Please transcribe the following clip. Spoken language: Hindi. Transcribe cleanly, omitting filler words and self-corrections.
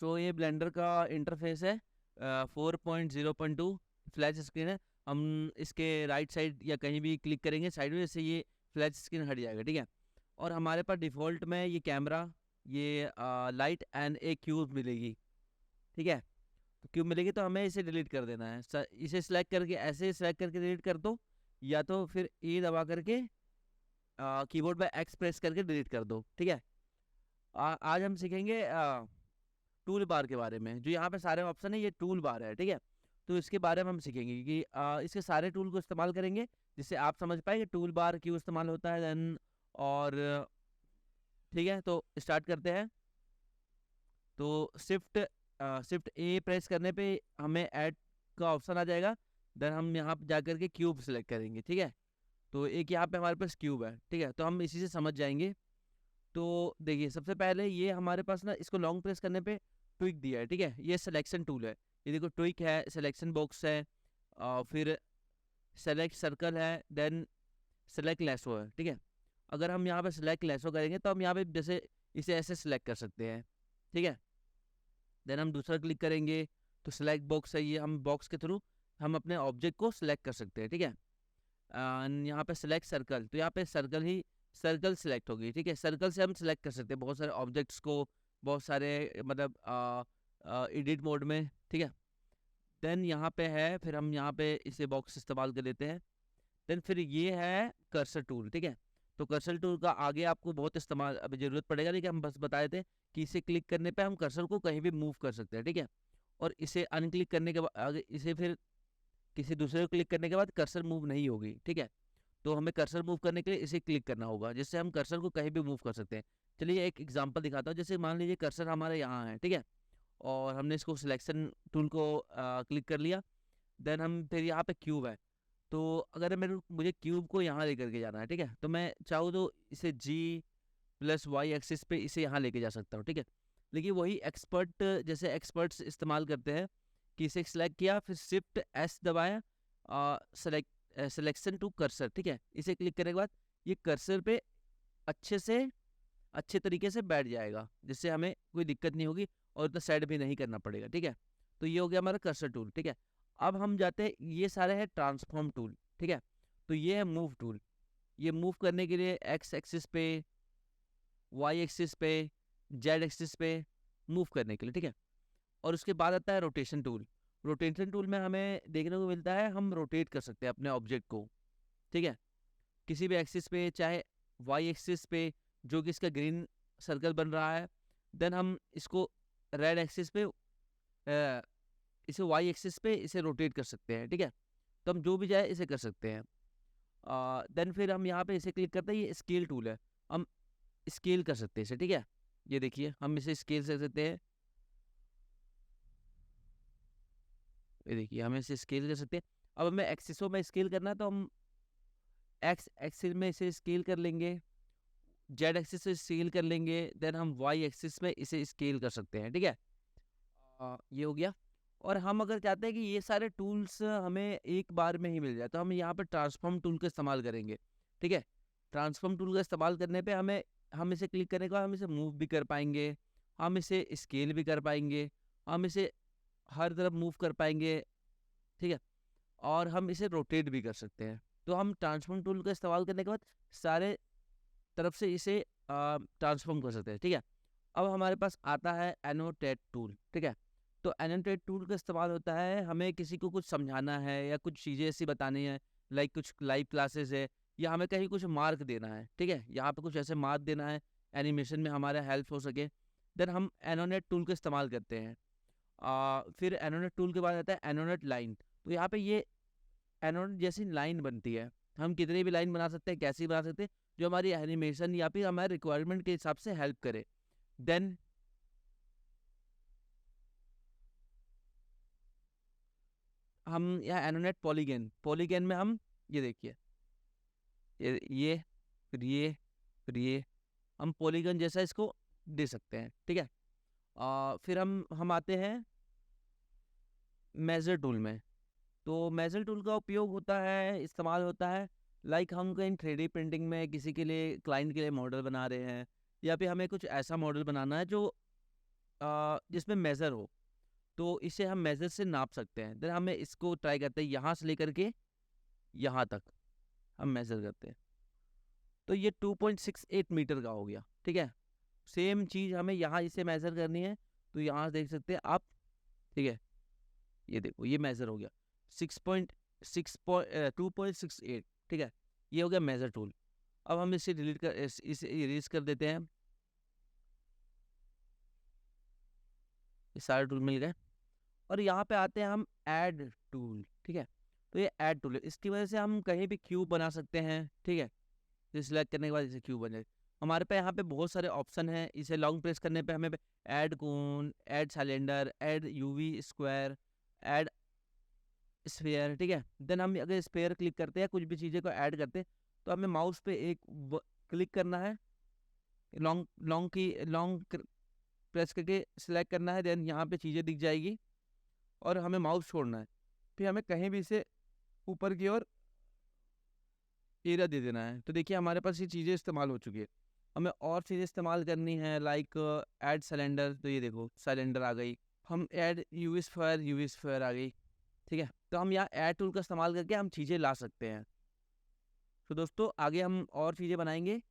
सो ये ब्लेंडर का इंटरफेस है, 4.0.2 फ्लैश स्क्रीन है। हम इसके राइट साइड या कहीं भी क्लिक करेंगे साइड में, जैसे ये फ्लैश स्क्रीन हट जाएगा, ठीक है। और हमारे पास डिफ़ॉल्ट में ये कैमरा, ये लाइट एंड एक क्यूब मिलेगी, ठीक है। तो क्यूब मिलेगी तो हमें इसे डिलीट कर देना है। इसे सिलेक्ट करके ऐसे सिलेक्ट करके डिलीट कर दो, या तो फिर ई दबा करके कीबोर्ड पे एक्स प्रेस करके डिलीट कर दो, ठीक है। आज हम सीखेंगे टूल बार के बारे में। जो यहाँ पे सारे ऑप्शन है ये टूल बार है, ठीक है। तो इसके बारे में हम सीखेंगे कि इसके सारे टूल को इस्तेमाल करेंगे, जिससे आप समझ पाए कि टूल बार क्यों इस्तेमाल होता है देन। और ठीक है, तो स्टार्ट करते हैं। तो शिफ्ट ए प्रेस करने पे हमें ऐड का ऑप्शन आ जाएगा। देन हम यहाँ पे जाकर के क्यूब सेलेक्ट करेंगे, ठीक है। तो एक यहाँ पे हमारे पास क्यूब है, ठीक है, तो हम इसी से समझ जाएंगे। तो देखिए, सबसे पहले ये हमारे पास ना, इसको लॉन्ग प्रेस करने पे ट्विक दिया है, ठीक है। ये सिलेक्शन टूल है, ये देखो ट्विक है, सिलेक्शन बॉक्स है, फिर सेलेक्ट सर्कल है, देन सेलेक्ट लेसो है, ठीक है। अगर हम यहाँ पे सेलेक्ट लेसो करेंगे तो हम यहाँ पे जैसे इसे ऐसे सेलेक्ट कर सकते हैं, ठीक है। देन हम दूसरा क्लिक करेंगे तो सेलेक्ट बॉक्स है, ये हम बॉक्स के थ्रू हम अपने ऑब्जेक्ट को सिलेक्ट कर सकते हैं, ठीक है। यहाँ पे सेलेक्ट सर्कल, तो यहाँ पे सर्कल सेलेक्ट होगी, ठीक है। सर्कल से हम सेलेक्ट कर सकते हैं बहुत सारे ऑब्जेक्ट्स को, बहुत सारे मतलब एडिट मोड में, ठीक है। देन यहाँ पे है, फिर हम यहाँ पे इसे बॉक्स इस्तेमाल कर लेते हैं। देन फिर ये है कर्सर टूल, ठीक है। तो कर्सर टूल का आगे आपको बहुत इस्तेमाल अभी ज़रूरत पड़ेगा, लेकिन हम बस बताए थे कि इसे क्लिक करने पे हम कर्सर को कहीं भी मूव कर सकते हैं, ठीक है। और इसे अनक्लिक करने के बाद आगे इसे फिर किसी दूसरे को क्लिक करने के बाद कर्सर मूव नहीं होगी, ठीक है। तो हमें कर्सर मूव करने के लिए इसे क्लिक करना होगा, जिससे हम कर्सर को कहीं भी मूव कर सकते हैं। चलिए एक एग्जांपल दिखाता हूँ। जैसे मान लीजिए कर्सर हमारे यहाँ है, ठीक है, और हमने इसको सिलेक्शन टूल को क्लिक कर लिया। देन हम फिर यहाँ पे क्यूब है, तो अगर मुझे क्यूब को यहाँ लेकर के जाना है, ठीक है, तो मैं चाहूँ तो इसे G+Y एक्सिस पे इसे यहाँ लेके जा सकता हूँ, ठीक है। लेकिन वही जैसे एक्सपर्ट्स इस्तेमाल करते हैं कि इसे सेलेक्ट किया, फिर शिफ्ट एस दबाया, सिलेक्शन टू कर्सर, ठीक है। इसे क्लिक करने के बाद ये कर्सर पे अच्छे तरीके से बैठ जाएगा, जिससे हमें कोई दिक्कत नहीं होगी और उतना साइड भी नहीं करना पड़ेगा, ठीक है। तो ये हो गया हमारा कर्सर टूल, ठीक है। अब हम जाते हैं, ये सारे हैं ट्रांसफॉर्म टूल, ठीक है। तो ये है मूव टूल, ये मूव करने के लिए एक्स एक्सिस पे, वाई एक्सिस पे, जेड एक्सिस पे मूव करने के लिए, ठीक है। और उसके बाद आता है रोटेशन टूल। रोटेशन टूल में हमें देखने को मिलता है हम रोटेट कर सकते हैं अपने ऑब्जेक्ट को, ठीक है, किसी भी एक्सिस पे, चाहे वाई एक्सिस पे जो कि इसका ग्रीन सर्कल बन रहा है। देन हम इसको रेड एक्सिस पे इसे वाई एक्सिस पे इसे रोटेट कर सकते हैं, ठीक है। तो हम जो भी चाहे इसे कर सकते हैं। देन फिर हम यहाँ पे इसे क्लिक करते हैं, ये स्केल टूल है, हम स्केल कर सकते हैं इसे, ठीक है। ये देखिए हम इसे स्केल कर सकते हैं, ये देखिए हम इसे स्केल कर सकते हैं। अब हमें एक्सिसों में स्केल करना है तो हम एक्स एक्सिस में इसे स्केल कर लेंगे, जेड एक्सिस से स्केल कर लेंगे, देन हम वाई एक्सिस में इसे स्केल कर सकते हैं, ठीक है। ये हो गया। और हम अगर चाहते हैं कि ये सारे टूल्स हमें एक बार में ही मिल जाए, तो हम यहाँ पर ट्रांसफॉर्म टूल का इस्तेमाल करेंगे, ठीक है। ट्रांसफॉर्म टूल का इस्तेमाल करने पे हम इसे क्लिक करने के बाद हम इसे मूव भी कर पाएंगे, हम इसे स्केल भी कर पाएंगे, हम इसे हर तरफ मूव कर पाएंगे, ठीक है। और हम इसे रोटेट भी कर सकते हैं। तो हम ट्रांसफॉर्म टूल का इस्तेमाल करने के बाद सारे तरफ से इसे ट्रांसफॉर्म कर सकते हैं, ठीक है। अब हमारे पास आता है एनोटेट टूल, ठीक है। तो एनोटेट टूल का इस्तेमाल होता है हमें किसी को कुछ समझाना है या कुछ चीज़ें ऐसी बतानी है, लाइक कुछ लाइव क्लासेस है, या हमें कहीं कुछ मार्क देना है, ठीक है। यहाँ पे कुछ ऐसे मार्क देना है एनिमेशन में हमारा हेल्प हो सके, देन हम एनोनेट टूल का इस्तेमाल करते हैं। फिर एनोनेट टूल के बाद आता है एनोनेट लाइन। तो यहाँ पे ये एनोड जैसी लाइन बनती है, हम कितनी भी लाइन बना सकते हैं, कैसी बना सकते हैं, जो हमारी एनिमेशन या फिर हमारे रिक्वायरमेंट के हिसाब से हेल्प करे। देन हम यहाँ एनोनेट पॉलीगन में हम ये देखिए, ये फिर ये फिर ये हम पॉलीगन जैसा इसको दे सकते हैं, ठीक है। फिर हम आते हैं मेजर टूल में। तो मेजर टूल का उपयोग होता है, इस्तेमाल होता है, लाइक हम कहीं 3D प्रिंटिंग में किसी के लिए क्लाइंट के लिए मॉडल बना रहे हैं, या फिर हमें कुछ ऐसा मॉडल बनाना है जो जिसमें मेज़र हो, तो इसे हम मेज़र से नाप सकते हैं। देन हमें इसको ट्राई करते हैं, यहाँ से लेकर के यहाँ तक हम मेज़र करते हैं। तो ये 2.68 मीटर का हो गया, ठीक है। सेम चीज़ हमें यहाँ इसे मेज़र करनी है, तो यहाँ देख सकते हैं आप, ठीक है। ये देखो ये मेज़र हो गया 2.68, ठीक है। ये हो गया मेज़र टूल। अब हम इसे इसे इरेज़ कर देते हैं। ये सारे टूल मिल गए और यहाँ पे आते हैं हम ऐड टूल, ठीक है। तो ये ऐड टूल है, इसकी वजह से हम कहीं भी क्यूब बना सकते हैं, ठीक है। तो सिलेक्ट करने के बाद इसे क्यूब बन जाए। हमारे पे यहाँ पे बहुत सारे ऑप्शन हैं, इसे लॉन्ग प्रेस करने पे हमें add cone, add cylinder, add UV square, add sphere, ठीक है। देन हम अगर स्फेयर क्लिक करते हैं, कुछ भी चीज़ें को ऐड करते हैं, तो हमें माउस पे एक क्लिक करना है, लॉन्ग लॉन्ग की लॉन्ग प्रेस करके सिलेक्ट करना है। देन यहाँ पे चीज़ें दिख जाएगी और हमें माउस छोड़ना है। फिर हमें कहीं भी इसे ऊपर की ओर एरिया दे देना है। तो देखिए हमारे पास ये चीज़ें इस्तेमाल हो चुकी है। हमें और चीज़ें इस्तेमाल करनी है, लाइक ऐड सिलेंडर। तो ये देखो सिलेंडर आ गई। हम ऐड यूवी स्फीयर आ गई, ठीक है। तो हम यहाँ ऐड टूल का इस्तेमाल करके हम चीज़ें ला सकते हैं। तो दोस्तों आगे हम और चीज़ें बनाएंगे।